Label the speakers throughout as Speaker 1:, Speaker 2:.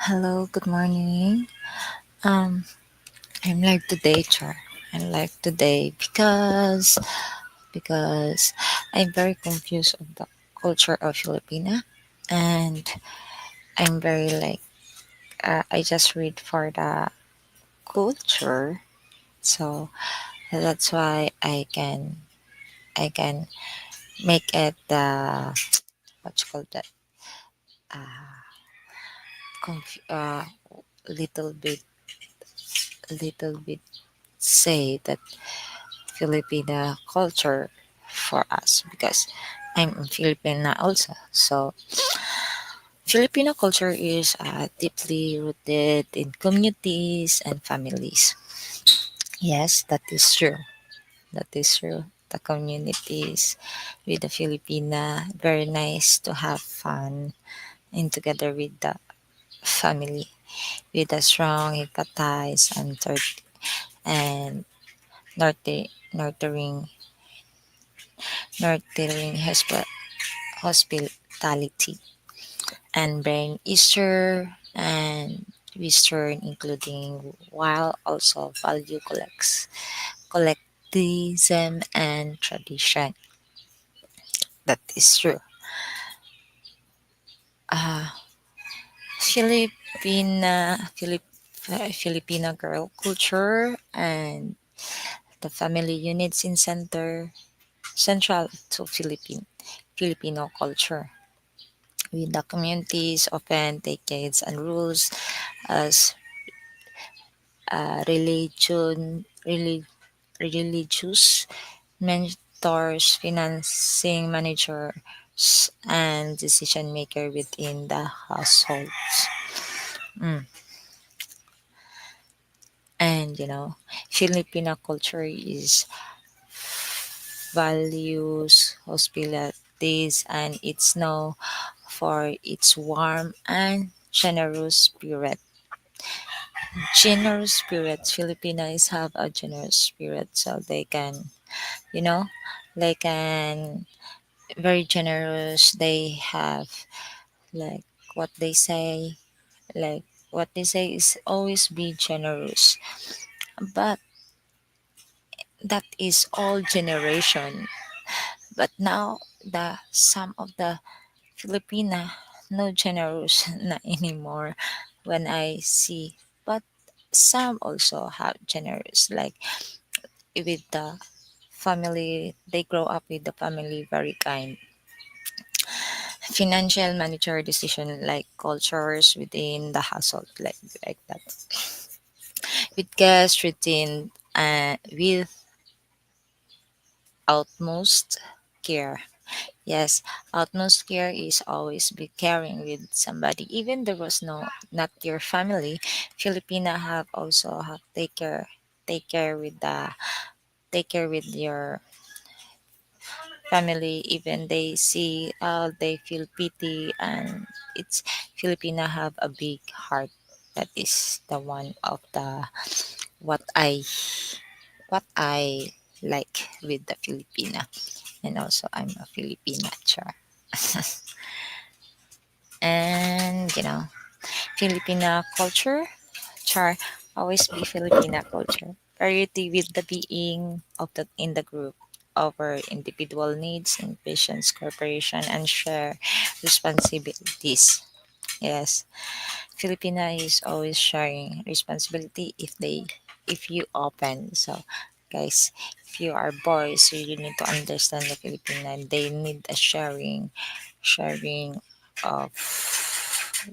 Speaker 1: Hello, good morning. Um, I'm live today, Char. I'm live today because I'm very confused of the culture of Filipina, and I'm very I just read for the culture, so that's why I can make it what you call that uh, little bit say that Filipino culture for us because I'm Filipina also. So Filipino culture is deeply rooted in communities and families. Yes, that is true. That is true. The communities with the Filipina, very nice to have fun and together with the family with a strong empathize and and nurturing nurturing hospitality and brain Easter and Western including while also value collectivism and tradition. That is true. Uh, Filipina girl culture and the family units in central to Filipino culture. With the communities often decades and rules as religious mentors, financing managers, and decision maker within the households. Mm. And Filipino culture is values hospitalities and it's known for its warm and generous spirit. Generous spirits. Filipinos have a generous spirit, so they can, you know, they can very generous. They have like what they say, like what they say is always be generous. But that is all generation. But now the some of the Filipina no generous na anymore when I see. But some also have generous like with the family they grow up with the family very kind financial manager decision like cultures within the household like that with guest routine with utmost care. Yes, utmost care is always be caring with somebody even there was no not your family. Filipina have also have take care with the take care with your family even they see they feel pity and it's Filipina have a big heart. That is the one of the what i what I like with the Filipina, and also I'm a Filipina char. And Filipina culture char always be Filipina culture priority with the being of the in the group over individual needs and patience cooperation and share responsibilities. Yes, Filipina is always sharing responsibility if you open. So guys, if you are boys you need to understand the Filipina they need a sharing of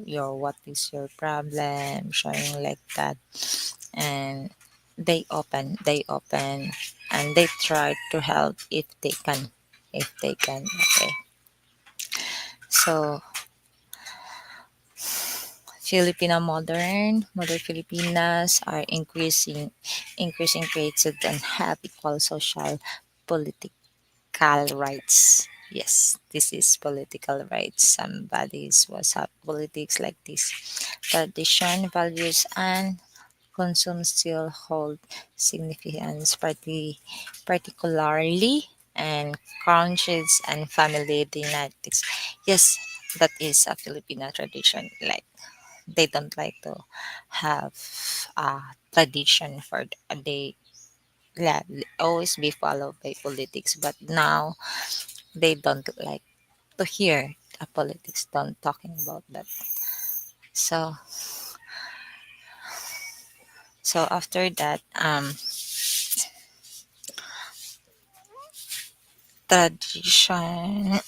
Speaker 1: your what is your problem sharing like that. And they open and they try to help if they can. Okay, so modern Filipinas are increasing created and have equal social political rights. Yes, this is political rights. Somebody's was have politics like this. Tradition, values, and consume still hold significance, particularly and crunches and family dynamics. Yes, that is a Filipino tradition. Like They don't like to have a tradition for they yeah, always be followed by politics. But now they don't like to hear politics don't talking about that. So after that, tradition.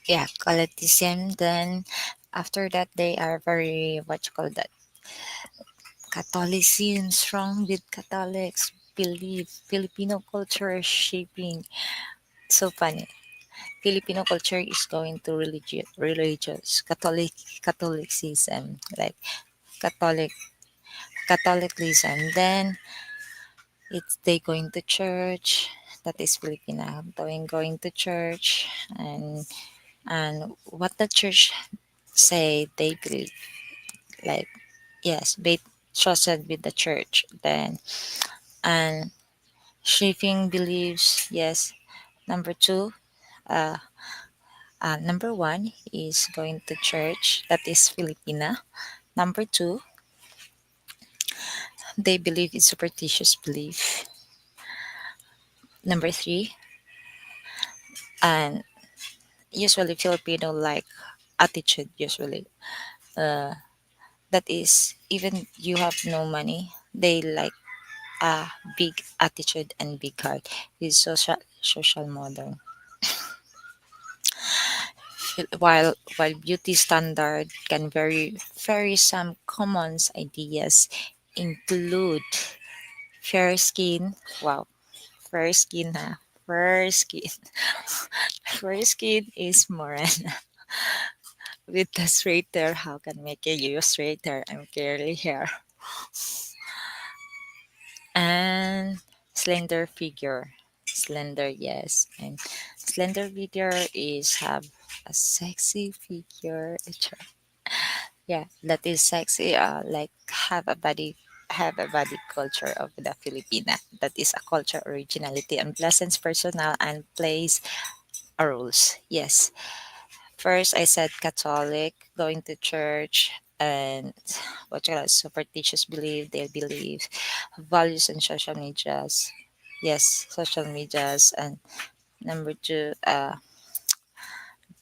Speaker 1: Yeah, Catholicism. Then after that, they are very what you call that Catholicism, strong with Catholics, believe Filipino culture shaping. So funny. Filipino culture is going to religious Catholicism, like Catholic Catholicism. Then it's they going to church. That is Filipina going to church, and what the church say they believe, like yes, they trusted with the church. Then and shaping beliefs, yes. Number two, uh, number one is going to church. That is Filipina. Number two, they believe in superstitious belief. Number three, and usually Filipino like attitude. Usually, uh, that is even you have no money, they like a big attitude and big heart. Is social modern. While beauty standard can vary, some common ideas include fair skin. Wow, fair skin, ha. Fair skin. Fair skin is morena. With the straight hair, how can make you straight hair? I'm curly hair. And slender figure. Slender, yes. And slender figure is have a sexy figure. Yeah, that is sexy. Like have a body culture of the Filipina. That is a culture originality and pleasant personal and plays a rules. Yes. First, I said Catholic, going to church, and what you call it, superstitious belief. They believe values and social medias. Yes, social medias, and number two,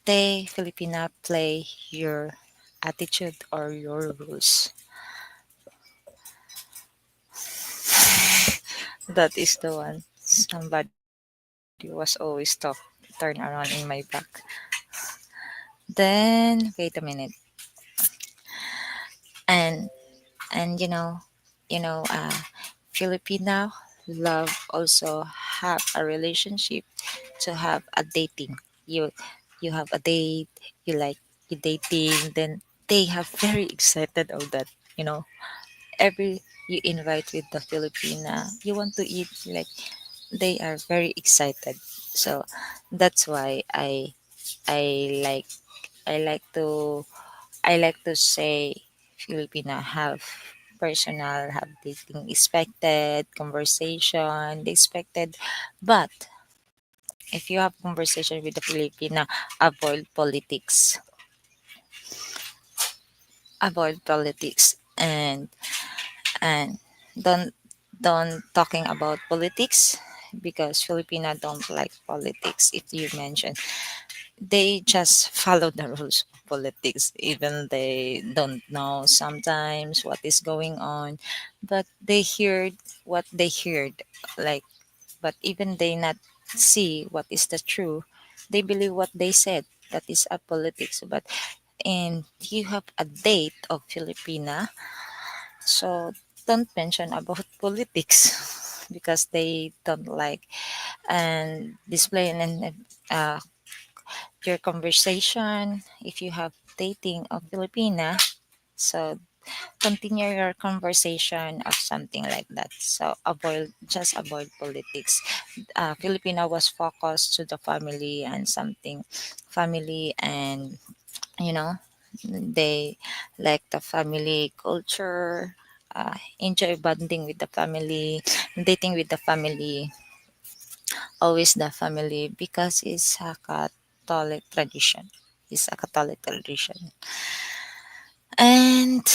Speaker 1: they Filipina play your attitude or your rules. That is the one. Somebody was always turn around in my back. Then wait a minute, and and Filipino love also have a relationship to have a dating. You have a date, you like you dating, then they have very excited of that. You know, every you invite with the Filipina, you want to eat like they are very excited. So that's why I like I like to I like to say Filipina have personal, have dating expected, conversation, they expected. But if you have conversation with the Filipina, avoid politics. Avoid politics and don't talking about politics because Filipina don't like politics if you mention they just follow the rules of politics even they don't know sometimes what is going on, but they heard what they heard, like, but even they not see what is the true, they believe what they said, that is a politics. But and you have a date of Filipina, so don't mention about politics because they don't like and display and your conversation if you have dating of Filipina. So continue your conversation of something like that. So avoid politics. Filipina was focused to the family and something family and you know they like the family culture, enjoy bonding with the family, dating with the family, always the family, because it's a Catholic tradition. It's a Catholic tradition. And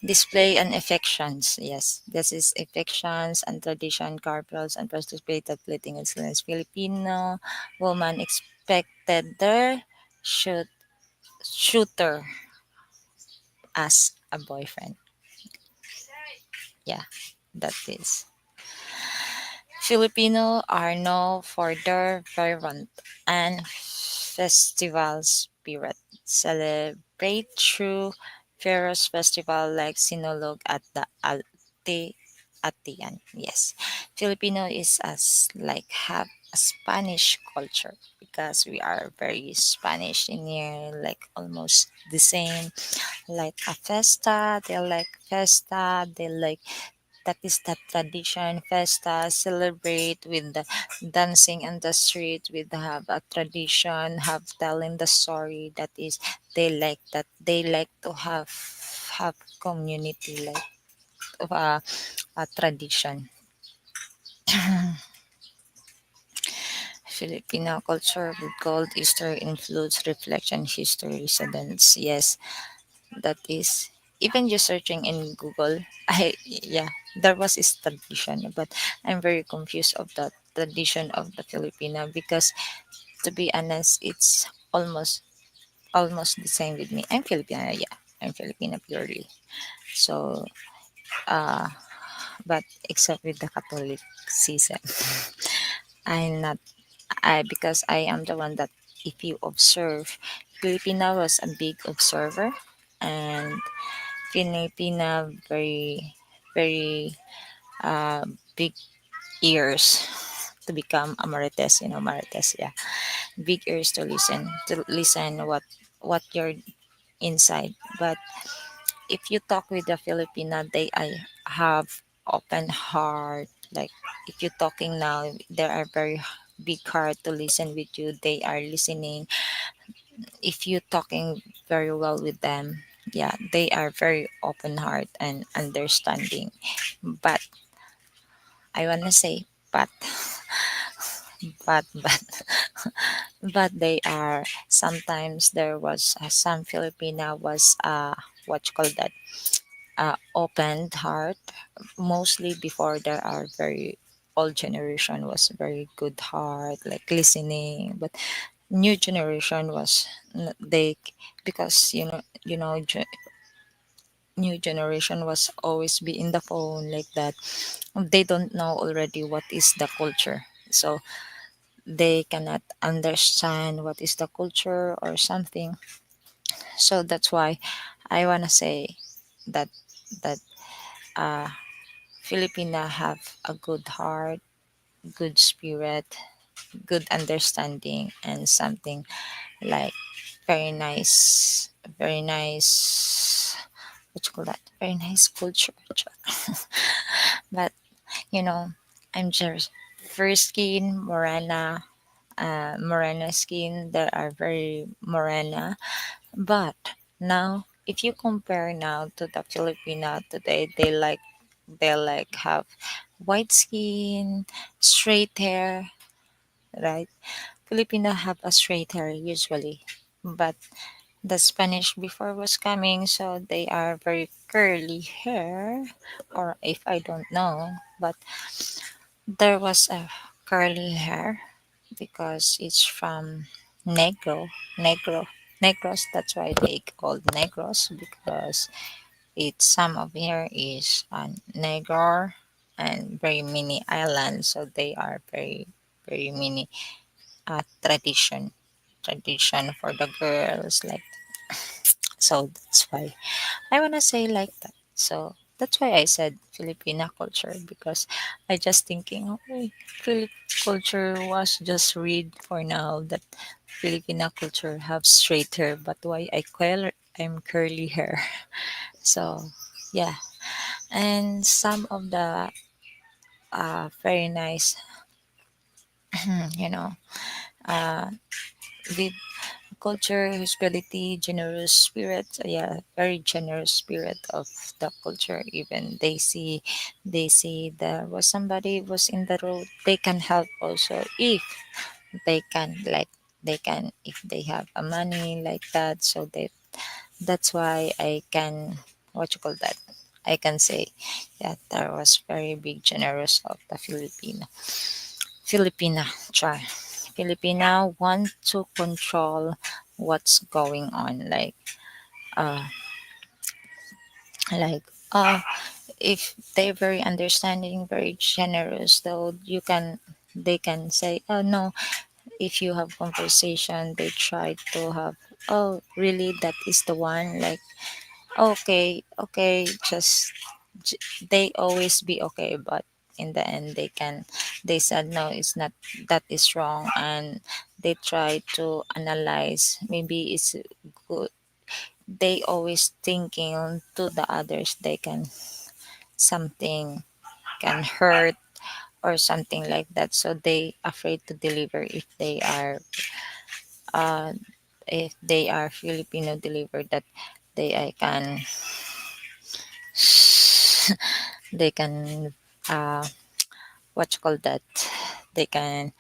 Speaker 1: display and affections. Yes, this is affections and tradition, carpels and participated fleeting excellence. Filipino woman expected their shoot, shooter as a boyfriend. Yeah, that is. Filipino are known for their vibrant and festival spirit. Celebrate through various festival like Sinulog at the Atian. Yes, Filipino is as like have a Spanish culture because we are very Spanish in here, like almost the same. Like a festa, they like festa, they like that is the tradition festa celebrate with the dancing in the street with have a tradition have telling the story that is they like that they like to have community like of a tradition. Filipino culture with gold Easter influence reflection history residents. Yes, that is even just searching in Google. I yeah, there was this tradition, but I'm very confused of the tradition of the Filipino because to be honest, it's almost the same with me. I'm Filipino, yeah, I'm Filipino purely. So, uh, but except with the Catholicism, I'm not. I because I am the one that if you observe, Filipina was a big observer and Filipina very uh, big ears to become a marites, marites, yeah, big ears to listen what you're inside. But if you talk with the Filipina, they I have open heart. Like if you're talking now, they are very big heart to listen with you. They are listening. If you're talking very well with them, yeah, they are very open heart and understanding. But I wanna say, but but they are sometimes there was some Filipina was what you call that opened heart mostly before there are very old generation was very good heart like listening but new generation was they because new generation was always be in the phone like that they don't know already what is the culture so they cannot understand what is the culture or something so that's why I want to say that that uh filipina have a good heart good spirit good understanding and something like very nice very nice what you call that very nice culture but you know I'm just first skin morena morena skin that are very morena. But now, if you compare now to the Filipina today, they like have white skin, straight hair, right? Filipino have a straight hair usually, but the Spanish before was coming, so they are very curly hair, or if I don't know, but there was a curly hair because it's from Negro, Negro, Negros. That's why they called Negros because it's some of here is Negro and very many islands, so they are very many tradition for the girls like so that's why I wanna say like that. So that's why I said Filipina culture because I just thinking, okay, Philip culture was just read for now that Filipina culture have straight hair, but why I'm curly hair. So yeah, and some of the very nice, you know, uh, with culture, hospitality, generous spirit. Yeah, very generous spirit of the culture. Even they see there was somebody was in the road, they can help also if they can, like they can if they have a money like that. So that's why I can, what you call that, I can say that there was very big generous of the Filipina try. Filipina want to control what's going on, uh like if they're very understanding, very generous, though you can, they can say, oh no, if you have conversation, they try to have, oh really, that is the one, like okay, okay, j- they always be okay, but in the end they can, they said no, it's not, that is wrong, and they try to analyze, maybe it's good, they always thinking to the others, they can, something can hurt or something like that, so they afraid to deliver uh if they are Filipino deliver, that they I can they can what you call that, they can,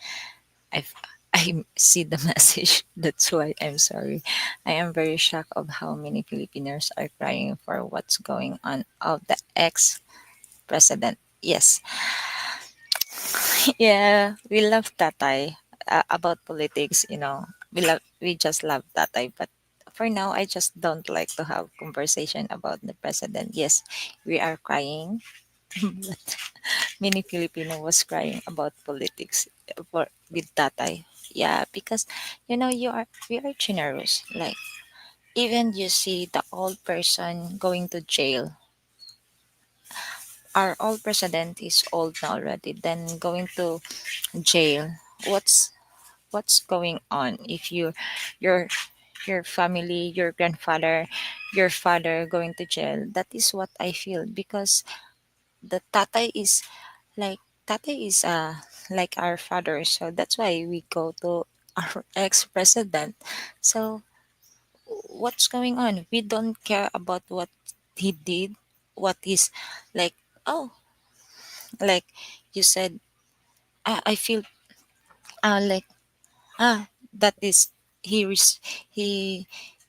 Speaker 1: I I see the message. That's why I'm sorry. I am very shocked of how many Filipinos are crying for what's going on of the ex president. Yes, yeah, we love Tatay. About politics, we just love Tatay. But for now, I just don't like to have conversation about the president. Yes, we are crying. Many Filipino was crying about politics for with Tatay. Yeah, because we are generous. Like even you see the old person going to jail. Our old president is old now already. Then going to jail. What's going on? If your your family, your grandfather, your father going to jail, that is what I feel, because the Tatay is like Tatay is like our father, so that's why we go to our ex-president. So what's going on? We don't care about what he did, what is, like, oh, like you said, I feel like, that is, he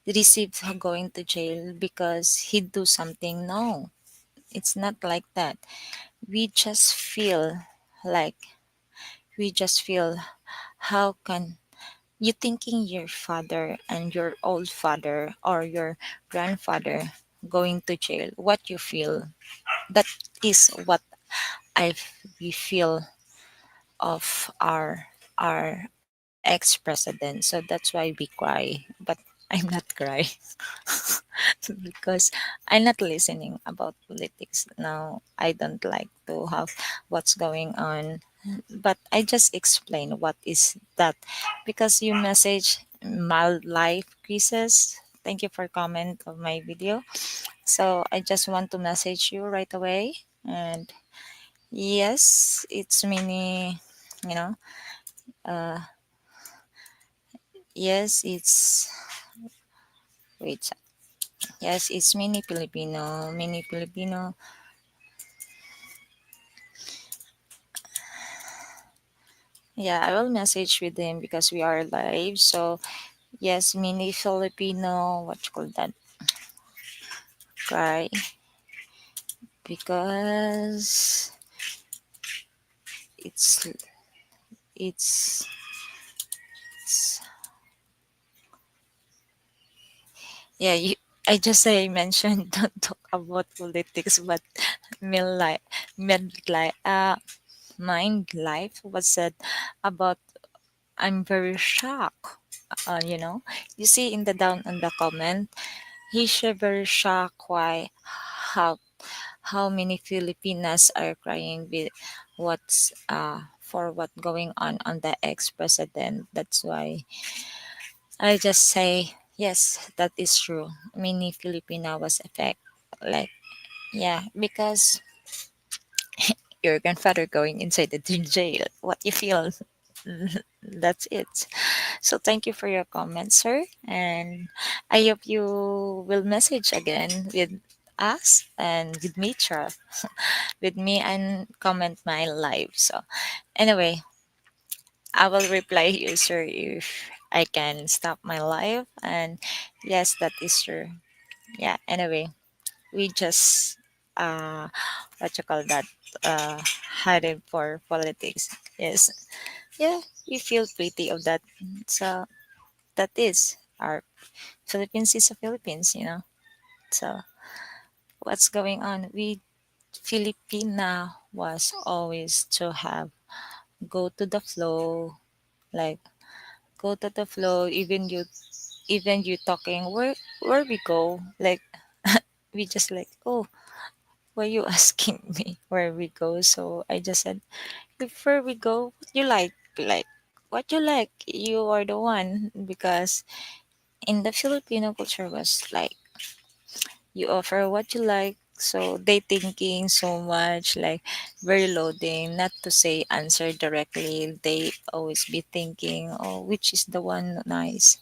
Speaker 1: received going to jail because he do something. No, it's not like that. We just feel like, we just feel, how can you thinking your father and your old father or your grandfather going to jail, what you feel, that is what I we feel of our ex-president. So that's why we cry, but I'm not crying because I'm not listening about politics now. I don't like to have what's going on, but I just explain what is that, because you message mild life crisis. Thank you for comment of my video. So I just want to message you right away. And yes, it's mini, you know, uh, yes, it's, wait, yes, it's mini Filipino. Yeah, I will message with him because we are live. So yes, mini Filipino, what you call that? Cry because it's it's, it's yeah. I just say mention don't talk about politics, but mid life, mid life, mind life was said about. I'm very shocked. You see in the down on the comment, he's very shocked why how how many Filipinas are crying with what's for what going on the ex-president. That's why I just say yes, that is true. Many Filipina was affected. Like, yeah, because your grandfather going inside the jail. What you feel? That's it. So thank you for your comment, sir. And I hope you will message again with us and with me, with me and comment my live. So anyway, I will reply you, sir, if I can stop my live. And yes, that is true. Yeah. Anyway, we just what you call that headed for politics. Yes. Yeah, we feel pretty of that. So that is our Philippines is a Philippines. So what's going on? We Filipina was always to have go to the flow, like go to the flow. Even you talking where we go, like we just like, oh, why you asking me where we go? So I just said, before we go, what you like what you like. You are the one, because in the Filipino culture was like you offer what you like. So they thinking so much, like very loading, not to say answer directly. They always be thinking, oh, which is the one nice,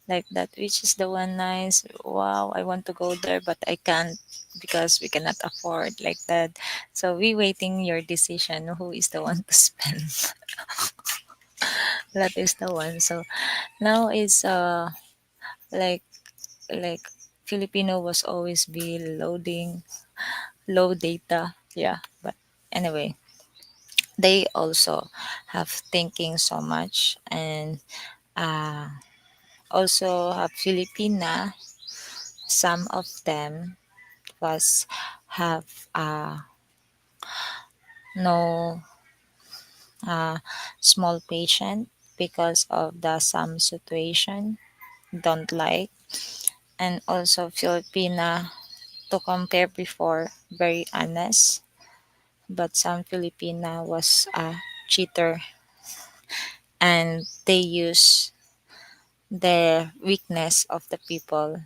Speaker 1: like that, which is the one nice. Wow, I want to go there, but I can't because we cannot afford, like that. So we waiting your decision. Who is the one to spend? That is the one. So now is like like Filipino was always be loading low data. Yeah, but anyway, they also have thinking so much. And uh, also have Filipina. Some of them was have no small patient because of the some situation don't like. And also Filipina, to compare before, very honest, but some Filipina was a cheater, and they use the weakness of the people,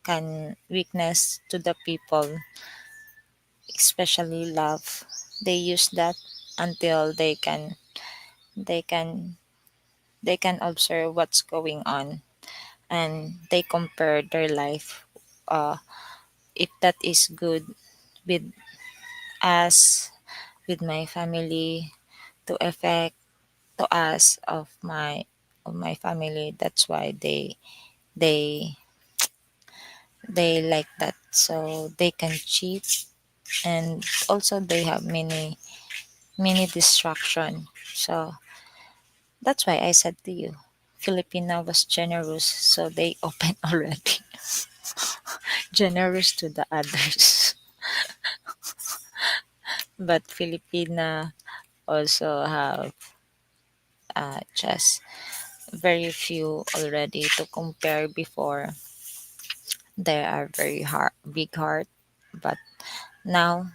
Speaker 1: can weakness to the people, especially love. They use that until they can they can observe what's going on, and they compare their life, uh, if that is good with us, with my family, to affect to us of my family. That's why they they like that, so they can cheat. And also they have many distraction. So that's why I said to you, Filipina was generous, so they open already. Generous to the others. But Filipina also have just very few already to compare before. They are very big heart, but now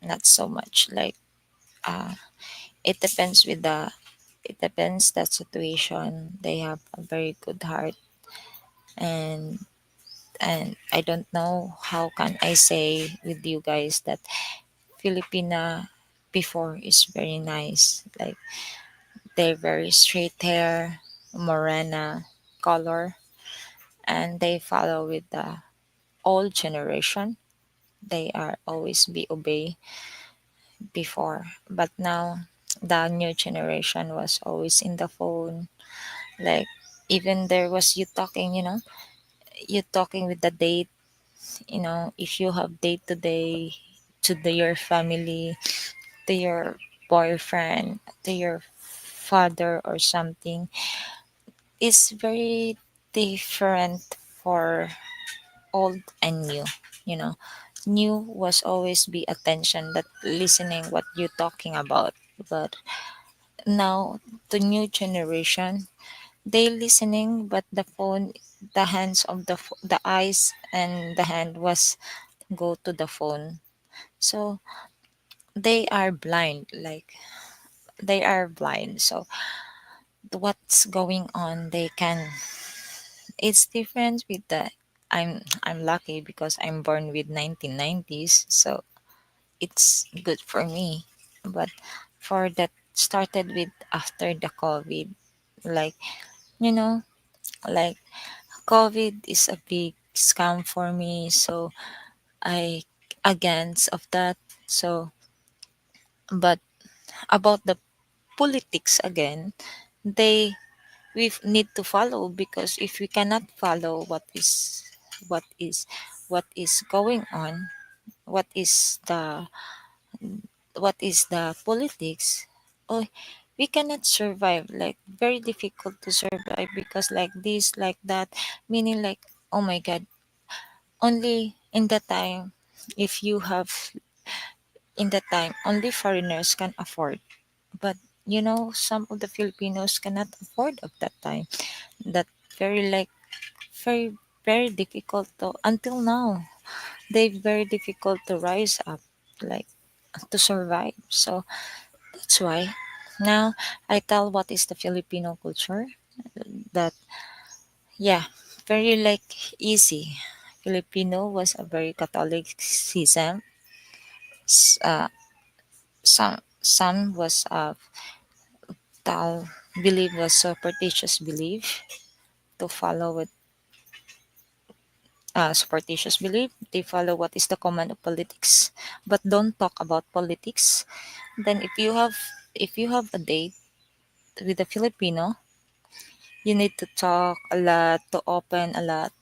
Speaker 1: not so much. Like it depends with the it depends that situation. They have a very good heart. And and I don't know how can I say with you guys that Filipina before is very nice. Like they're very straight hair, morena color, and they follow with the old generation. They are always be obey before, but now the new generation was always in the phone. Like even there was you talking, you talking with the date. If you have date today to your family, to your boyfriend, to your father or something, is very different for old and new. You know, new was always be attention, that listening what you talking about. But now the new generation, they listening, but the phone, the hands of the eyes and the hand was go to the phone. So they are blind, like they are blind. So what's going on, they can, it's different with the, I'm lucky because I'm born with 1990s, so it's good for me. But for that started with after the COVID, like you know, like COVID is a big scam for me, so I against of that. So, but about the politics again, they we need to follow, because if we cannot follow what is what is going on, what is the politics, oh, we cannot survive, like very difficult to survive, because like this like that, meaning like, oh my god, only in the time, if you have in the time only foreigners can afford, but some of the Filipinos cannot afford of that time, that very like very very difficult to until now, they very difficult to rise up, like to survive. So that's why now I tell what is the Filipino culture, that yeah, very like easy. Filipino was a very Catholicism. Some was tal believe was superstitious belief, to follow with superstitious belief. They follow what is the command of politics, but don't talk about politics. Then if you have a date with a Filipino, you need to talk a lot, to open a lot,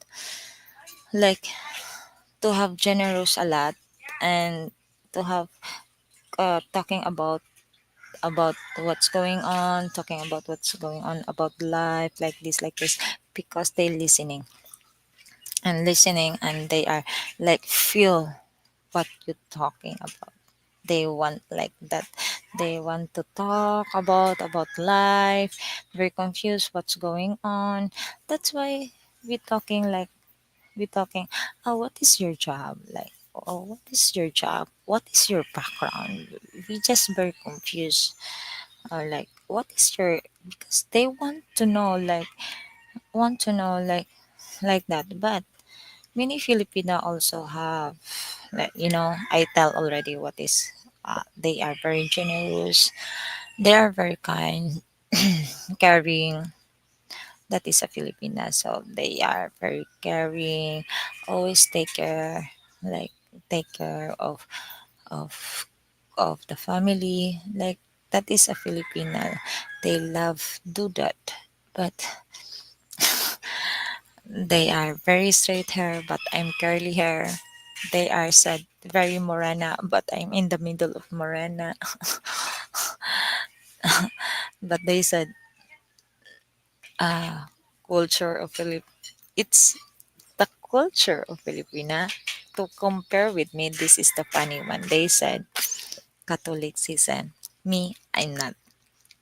Speaker 1: like to have generous a lot, and to have talking about what's going on about life, like this, because they listening, and they are like feel what you're talking about. They want like that, they want to talk about life, very confused what's going on. That's why we're talking, oh, what is your job, like, oh, what is your job, what is your background. We just very confused, or like, what is your, because they want to know like that. But many Filipino also have, like, I tell already what is, they are very generous, they are very kind, caring. That is a Filipina, so they are very caring, always like take care of of the family, like that is a Filipina. They love do that. But they are very straight hair, but I'm curly hair. They are said very morena, but I'm in the middle of morena. But they said, culture of Philip. It's the culture of Filipina. To compare with me, this is the funny one. They said Catholicism. Me, I'm not.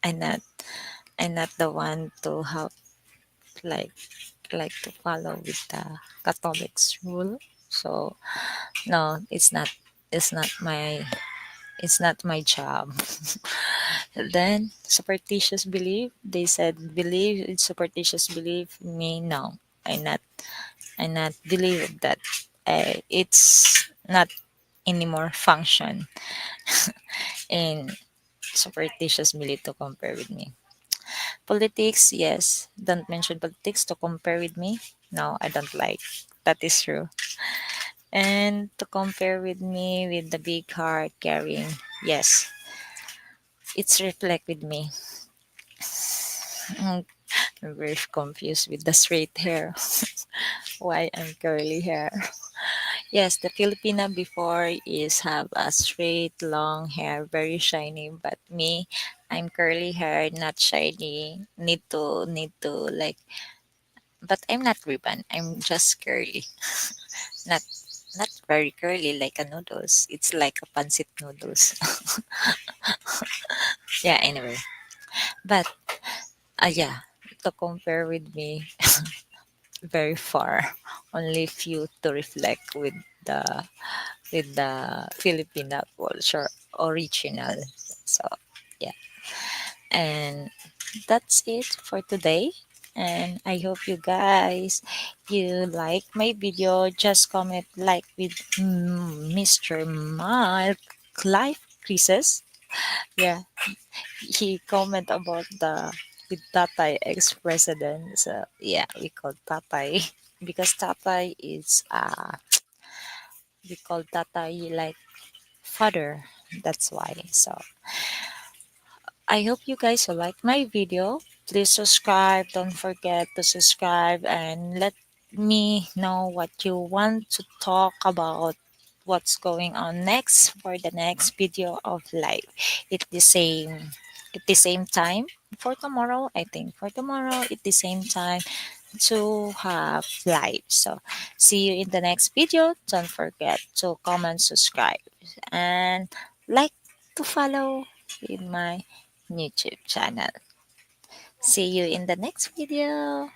Speaker 1: I'm not. I'm not the one to have like to follow with the Catholic's rule. So no, it's not my job. Then superstitious belief. They said believe in superstitious belief. Me, no, I not. I not believe that. It's not anymore function in superstitious belief to compare with me. Politics, yes. Don't mention politics to compare with me. No, I don't like. That is true. And to compare with me with the big heart carrying, yes, it's reflect with me. I'm very confused with the straight hair. Why I'm curly hair? Yes, the Filipina before is have a straight long hair, very shiny. But me, I'm curly hair, not shiny. Need to like, but I'm not ribbon. I'm just curly, not not very curly like a noodles. It's like a pancit noodles. Yeah. Anyway, but yeah, to compare with me, very far. Only few to reflect the with the Filipino culture original. So yeah, and that's it for today. And I hope you guys you like my video. Just comment like with Mr. Mark Life Crisis. Yeah, he comment about the with Tatay ex-president. So yeah, we call Tatay because Tatay is we call Tatay like father. That's why. So I hope you guys will like my video. Please subscribe. Don't forget to subscribe and let me know what you want to talk about. What's going on next for the next video of live. It's the same. At the same time for tomorrow. I think for tomorrow at the same time to have live. So see you in the next video. Don't forget to comment, subscribe, and like to follow in my YouTube channel. See you in the next video.